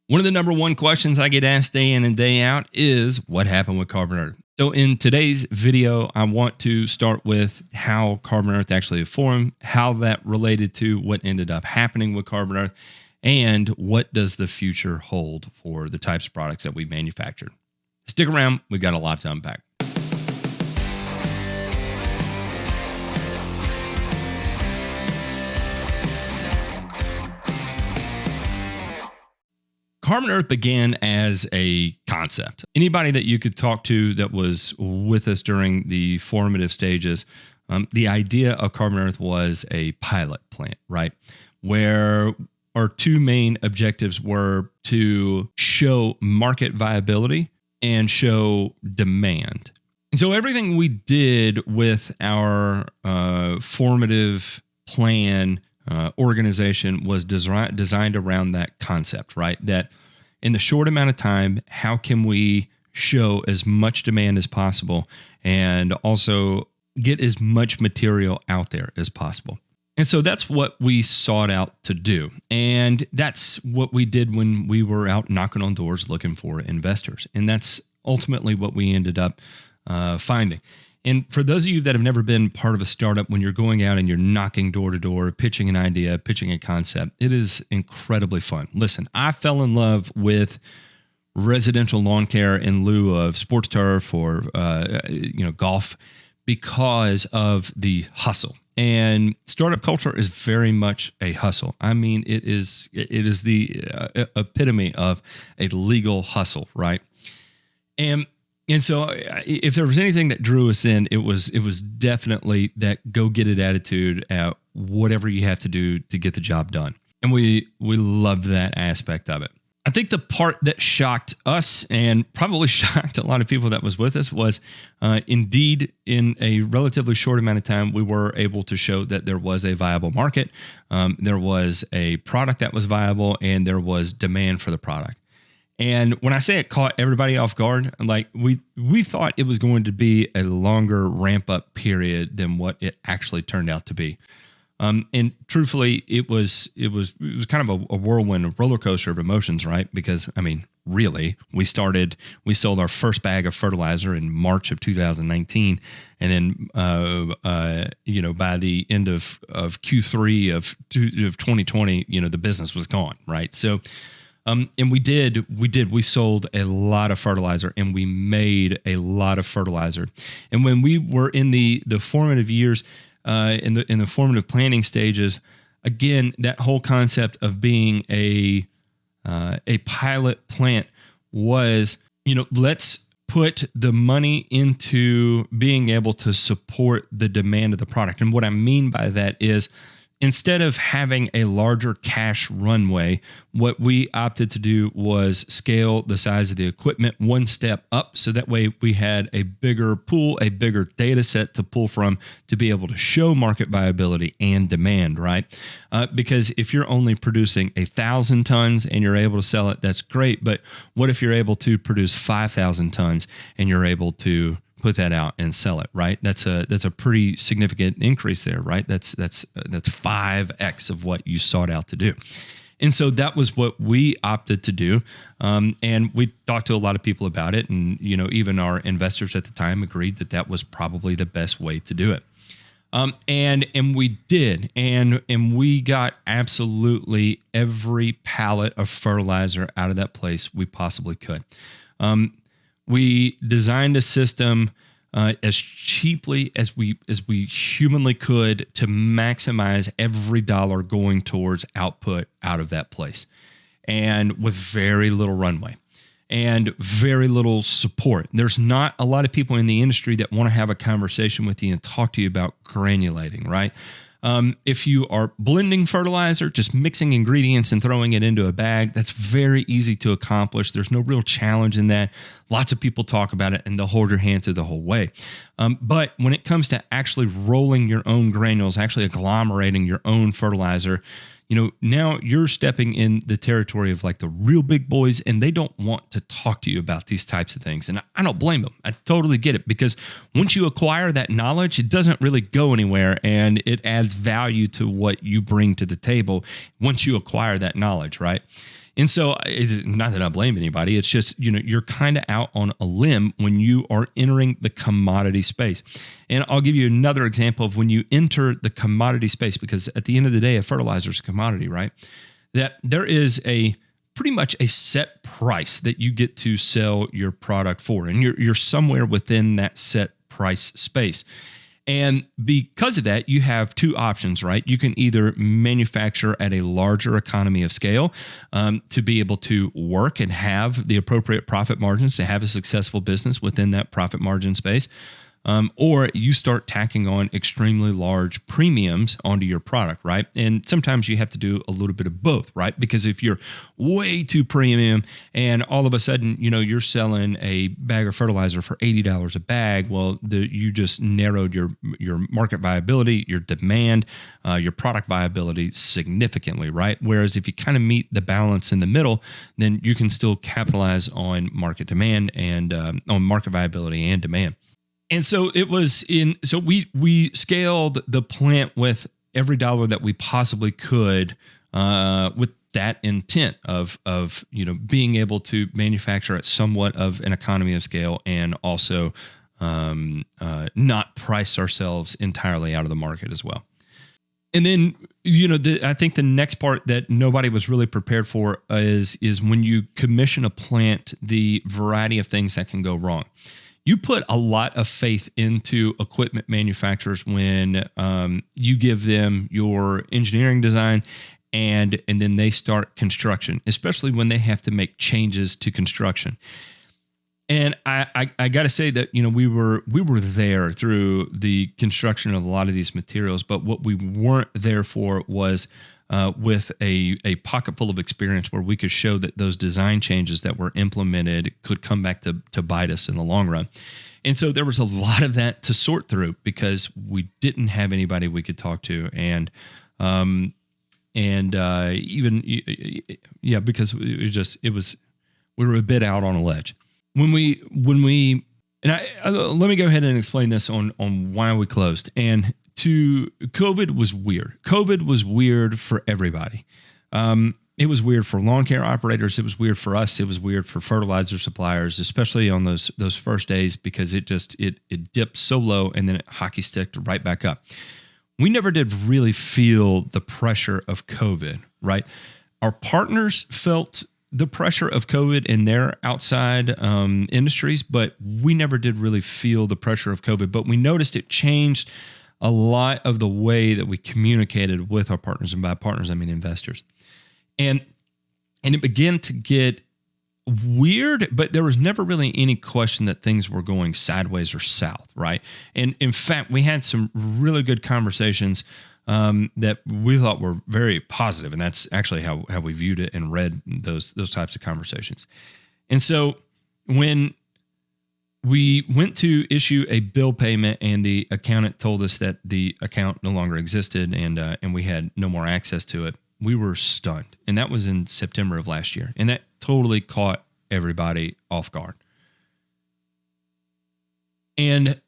One of the number one questions I get asked day in and day out is what happened with Carbon Earth? So in today's video, I want to start with how Carbon Earth actually formed, how that related to what ended up happening with Carbon Earth, and what does the future hold for the types of products that we manufacture. Stick around, we've got a lot to unpack. Carbon Earth began as a concept. Anybody that you could talk to that was with us during the formative stages, the idea of Carbon Earth was a pilot plant, right? Where our two main objectives were to show market viability and show demand. And so everything we did with our formative plan organization was designed around that concept, right? That in the short amount of time, how can we show as much demand as possible and also get as much material out there as possible? And so that's what we sought out to do. And that's what we did when we were out knocking on doors looking for investors. And that's ultimately what we ended up finding. And for those of you that have never been part of a startup, when you're going out and you're knocking door to door, pitching an idea, pitching a concept, it is incredibly fun. Listen, I fell in love with residential lawn care in lieu of sports turf or golf because of the hustle. And startup culture is very much a hustle. I mean, it is the epitome of a legal hustle, right? And so if there was anything that drew us in, it was definitely that go get it attitude at whatever you have to do to get the job done. And we loved that aspect of it. I think the part that shocked us and probably shocked a lot of people that was with us was indeed in a relatively short amount of time, we were able to show that there was a viable market. There was a product that was viable and there was demand for the product. And when I say it caught everybody off guard, like we thought it was going to be a longer ramp up period than what it actually turned out to be. And truthfully, it was kind of a whirlwind, a roller coaster of emotions, right? Because I mean, really, we sold our first bag of fertilizer in March of 2019, and then by the end of Q3 of 2020, the business was gone, right? So. And we sold a lot of fertilizer and we made a lot of fertilizer. And when we were in the formative years, in the formative planning stages, again, that whole concept of being a pilot plant was, let's put the money into being able to support the demand of the product. And what I mean by that is, instead of having a larger cash runway, what we opted to do was scale the size of the equipment one step up. So that way we had a bigger pool, a bigger data set to pull from to be able to show market viability and demand, right? Because if you're only producing 1,000 tons and you're able to sell it, that's great. But what if you're able to produce 5,000 tons and you're able to put that out and sell it, right? That's a pretty significant increase there, right? That's 5x of what you sought out to do. And so that was what we opted to do. And we talked to a lot of people about it. And, even our investors at the time agreed that that was probably the best way to do it. And we did. And we got absolutely every pallet of fertilizer out of that place we possibly could. We designed a system as cheaply as we humanly could to maximize every dollar going towards output out of that place, and with very little runway and very little support. There's not a lot of people in the industry that want to have a conversation with you and talk to you about granulating, right? If you are blending fertilizer, just mixing ingredients and throwing it into a bag, that's very easy to accomplish. There's no real challenge in that. Lots of people talk about it and they'll hold your hand through the whole way. But when it comes to actually rolling your own granules, actually agglomerating your own fertilizer, now you're stepping in the territory of like the real big boys, and they don't want to talk to you about these types of things. And I don't blame them. I totally get it, because once you acquire that knowledge, it doesn't really go anywhere, and it adds value to what you bring to the table once you acquire that knowledge, right? And so it's not that I blame anybody. It's just, you're kind of out on a limb when you are entering the commodity space. And I'll give you another example of when you enter the commodity space, because at the end of the day, a fertilizer is a commodity, right? That there is pretty much a set price that you get to sell your product for. And you're somewhere within that set price space. And because of that, you have two options, right? You can either manufacture at a larger economy of scale to be able to work and have the appropriate profit margins to have a successful business within that profit margin space. Or you start tacking on extremely large premiums onto your product, right? And sometimes you have to do a little bit of both, right? Because if you're way too premium and all of a sudden, you're selling a bag of fertilizer for $80 a bag, well, you just narrowed your market viability, your demand, your product viability significantly, right? Whereas if you kind of meet the balance in the middle, then you can still capitalize on market demand and on market viability and demand. And so we scaled the plant with every dollar that we possibly could, with that intent of being able to manufacture at somewhat of an economy of scale and also not price ourselves entirely out of the market as well. And then, I think the next part that nobody was really prepared for is when you commission a plant, the variety of things that can go wrong. You put a lot of faith into equipment manufacturers when you give them your engineering design and then they start construction, especially when they have to make changes to construction. And I got to say that we were there through the construction of a lot of these materials, but what we weren't there for was with a pocket full of experience where we could show that those design changes that were implemented could come back to bite us in the long run. And so there was a lot of that to sort through because we didn't have anybody we could talk to. Because we were a bit out on a ledge. Let me go ahead and explain this on why we closed. And COVID was weird. COVID was weird for everybody. It was weird for lawn care operators. It was weird for us. It was weird for fertilizer suppliers, especially on those first days because it dipped so low and then it hockey sticked right back up. We never did really feel the pressure of COVID, right? Our partners felt the pressure of COVID in their outside industries, but we never did really feel the pressure of COVID. But we noticed it changed a lot of the way that we communicated with our partners, and by partners I mean investors. And it began to get weird, but there was never really any question that things were going sideways or south, right? And in fact, we had some really good conversations that we thought were very positive, and that's actually how we viewed it and read those types of conversations. And so when we went to issue a bill payment and the accountant told us that the account no longer existed and we had no more access to it, we were stunned. And that was in September of last year. And that totally caught everybody off guard. And,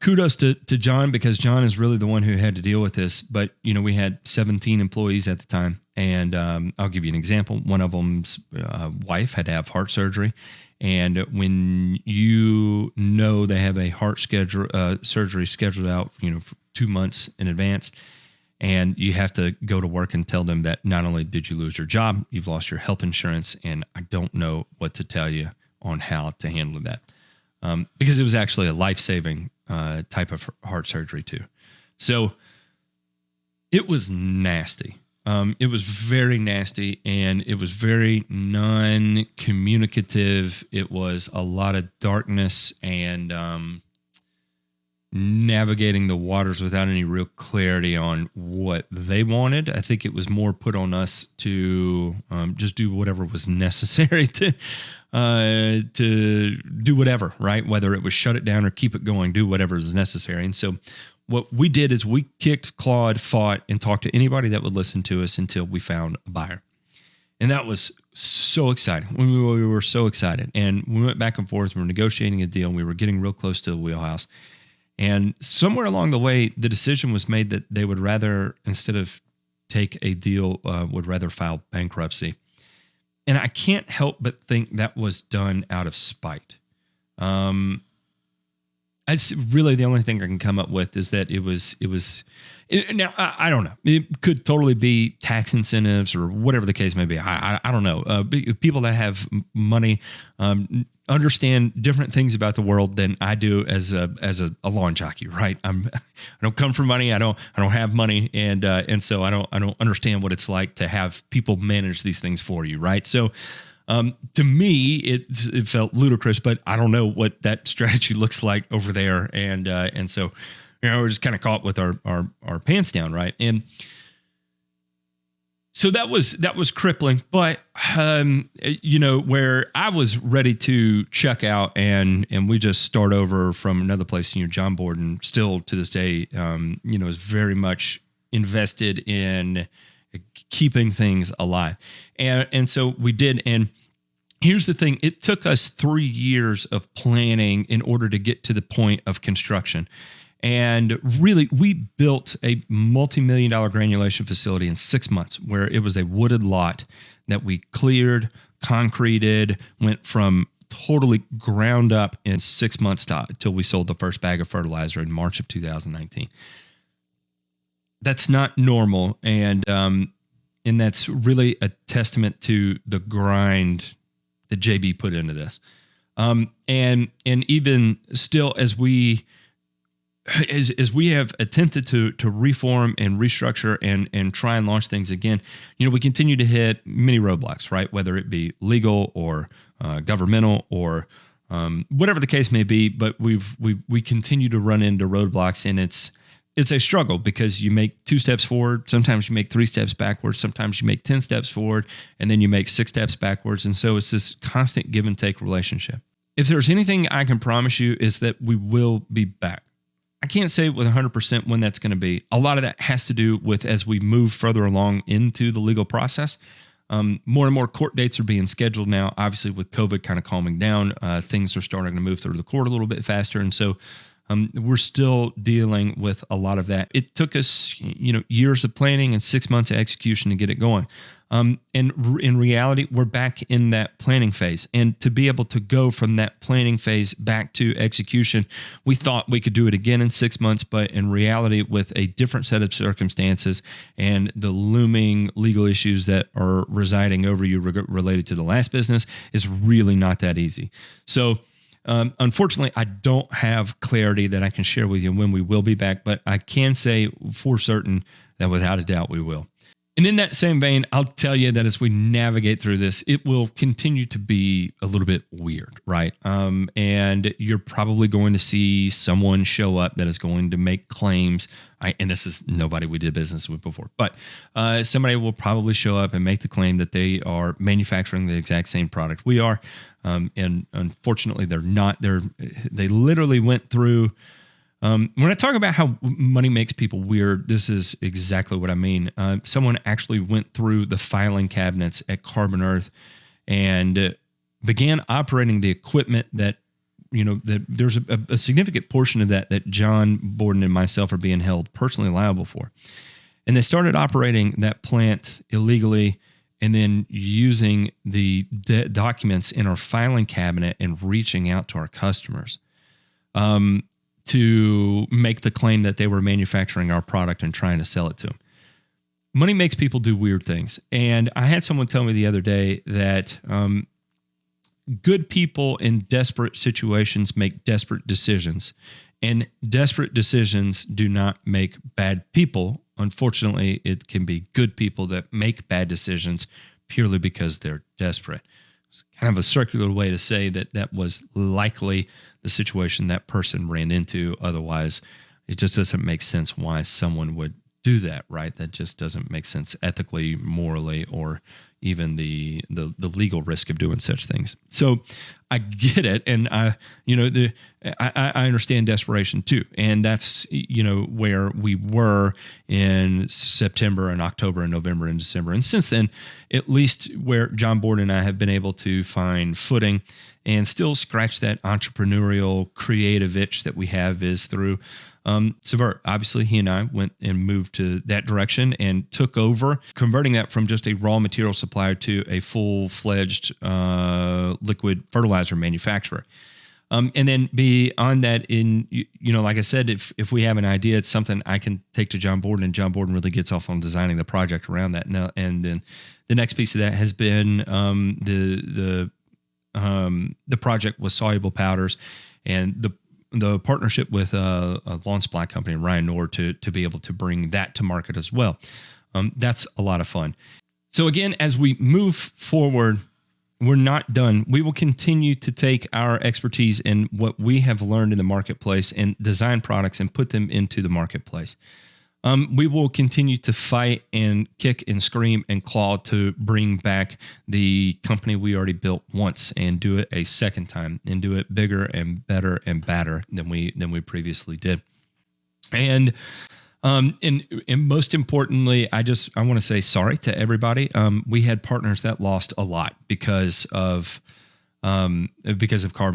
kudos to John, because John is really the one who had to deal with this. But, we had 17 employees at the time. And I'll give you an example. One of them's wife had to have heart surgery. And when they have a heart surgery scheduled out, for 2 months in advance, and you have to go to work and tell them that not only did you lose your job, you've lost your health insurance, and I don't know what to tell you on how to handle that. Because it was actually a life-saving type of heart surgery too. So it was nasty. It was very nasty, and it was very non-communicative. It was a lot of darkness and navigating the waters without any real clarity on what they wanted. I think it was more put on us to just do whatever was necessary to do whatever, right? Whether it was shut it down or keep it going, do whatever is necessary. And so what we did is we kicked, clawed, fought, and talked to anybody that would listen to us until we found a buyer. And that was so exciting. We were so excited. And we went back and forth. We were negotiating a deal. And we were getting real close to the wheelhouse. And somewhere along the way, the decision was made that they would rather, instead of take a deal, would rather file bankruptcy. And I can't help but think that was done out of spite. It's really the only thing I can come up with is that it was. Now I don't know. It could totally be tax incentives or whatever the case may be. I don't know. People that have money understand different things about the world than I do as a lawn jockey. Right? I don't come from money. I don't have money, and so I don't understand what it's like to have people manage these things for you. Right? So. To me, it felt ludicrous, but I don't know what that strategy looks like over there, and so we're just kind of caught with our pants down, right? And so that was crippling. But where I was ready to check out and we just start over from another place. John Borden still to this day, is very much invested in keeping things alive, and so we did. And here's the thing. It took us 3 years of planning in order to get to the point of construction. And really, we built a multi-million-dollar granulation facility in 6 months, where it was a wooded lot that we cleared, concreted, went from totally ground up in 6 months till we sold the first bag of fertilizer in March of 2019. That's not normal. And that's really a testament to the grind that JB put into this. And even still, as we have attempted to reform and restructure and try and launch things again, we continue to hit many roadblocks, right? Whether it be legal or governmental or whatever the case may be, but we continue to run into roadblocks, and it's a struggle because you make 2 steps forward. Sometimes you make 3 steps backwards. Sometimes you make 10 steps forward, and then you make 6 steps backwards. And so it's this constant give and take relationship. If there's anything I can promise you is that we will be back. I can't say with 100% when that's going to be. A lot of that has to do with as we move further along into the legal process. More and more court dates are being scheduled now. Obviously, with COVID kind of calming down, things are starting to move through the court a little bit faster. And so we're still dealing with a lot of that. It took us, years of planning and 6 months of execution to get it going. And in reality, we're back in that planning phase. And to be able to go from that planning phase back to execution, we thought we could do it again in 6 months, but in reality, with a different set of circumstances and the looming legal issues that are residing over you related to the last business, is really not that easy. So, unfortunately, I don't have clarity that I can share with you when we will be back, but I can say for certain that without a doubt we will. And in that same vein, I'll tell you that as we navigate through this, it will continue to be a little bit weird, right? And you're probably going to see someone show up that is going to make claims. And this is nobody we did business with before, but somebody will probably show up and make the claim that they are manufacturing the exact same product we are. And unfortunately, they're not. They literally went through. When I talk about how money makes people weird, this is exactly what I mean. Someone actually went through the filing cabinets at Carbon Earth and began operating the equipment that, that there's a significant portion of that John Borden and myself are being held personally liable for. And they started operating that plant illegally and then using the documents in our filing cabinet and reaching out to our customers. To make the claim that they were manufacturing our product and trying to sell it to them. Money makes people do weird things. And I had someone tell me the other day that good people in desperate situations make desperate decisions. And desperate decisions do not make bad people. Unfortunately, it can be good people that make bad decisions purely because they're desperate. It's kind of a circular way to say that was likely the situation that person ran into. Otherwise, it just doesn't make sense why someone would do that, right? That just doesn't make sense ethically, morally, or even the legal risk of doing such things. So I get it. And I understand desperation too. And that's, where we were in September and October and November and December. And since then, at least where John Borden and I have been able to find footing and still scratch that entrepreneurial creative itch that we have is through Subvert, obviously, he and I went and moved to that direction and took over, converting that from just a raw material supplier to a full-fledged liquid fertilizer manufacturer. And then beyond that, like I said, if we have an idea, it's something I can take to John Borden, and John Borden really gets off on designing the project around that. And then the next piece of that has been the project with soluble powders and the partnership with a lawn supply company, Ryan Nord, to be able to bring that to market as well. That's a lot of fun. So again, as we move forward, we're not done. We will continue to take our expertise and what we have learned in the marketplace and design products and put them into the marketplace. We will continue to fight and kick and scream and claw to bring back the company we already built once and do it a second time and do it bigger and better and badder than we previously did. And most importantly, I want to say sorry to everybody. We had partners that lost a lot because of Carbon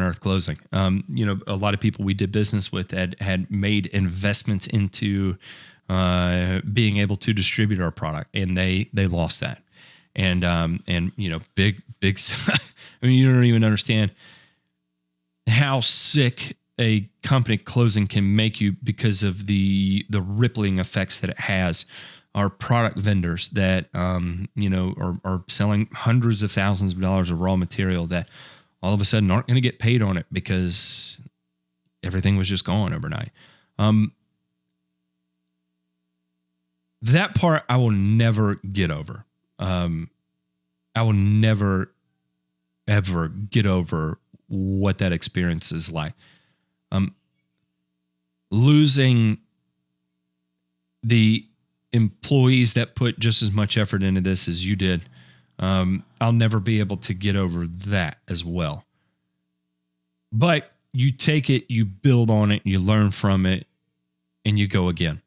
Earth closing. A lot of people we did business with had made investments into being able to distribute our product, and they lost that. And big. I mean, you don't even understand how sick a company closing can make you because of the rippling effects that it has. Our product vendors that are selling hundreds of thousands of dollars of raw material that all of a sudden aren't going to get paid on it because everything was just gone overnight. That part I will never get over. I will never ever get over what that experience is like. Losing the employees that put just as much effort into this as you did, I'll never be able to get over that as well. But you take it, you build on it, you learn from it, and you go again.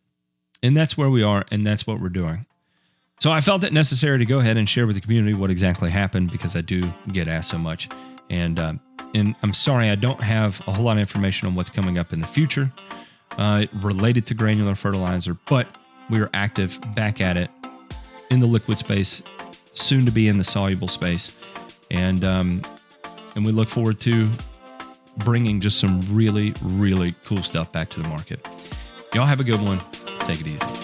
And that's where we are, and that's what we're doing. So I felt it necessary to go ahead and share with the community what exactly happened, because I do get asked so much. And I'm sorry I don't have a whole lot of information on what's coming up in the future related to granular fertilizer, but we are active back at it in the liquid space, soon to be in the soluble space. And we look forward to bringing just some really, really cool stuff back to the market. Y'all have a good one. Take it easy.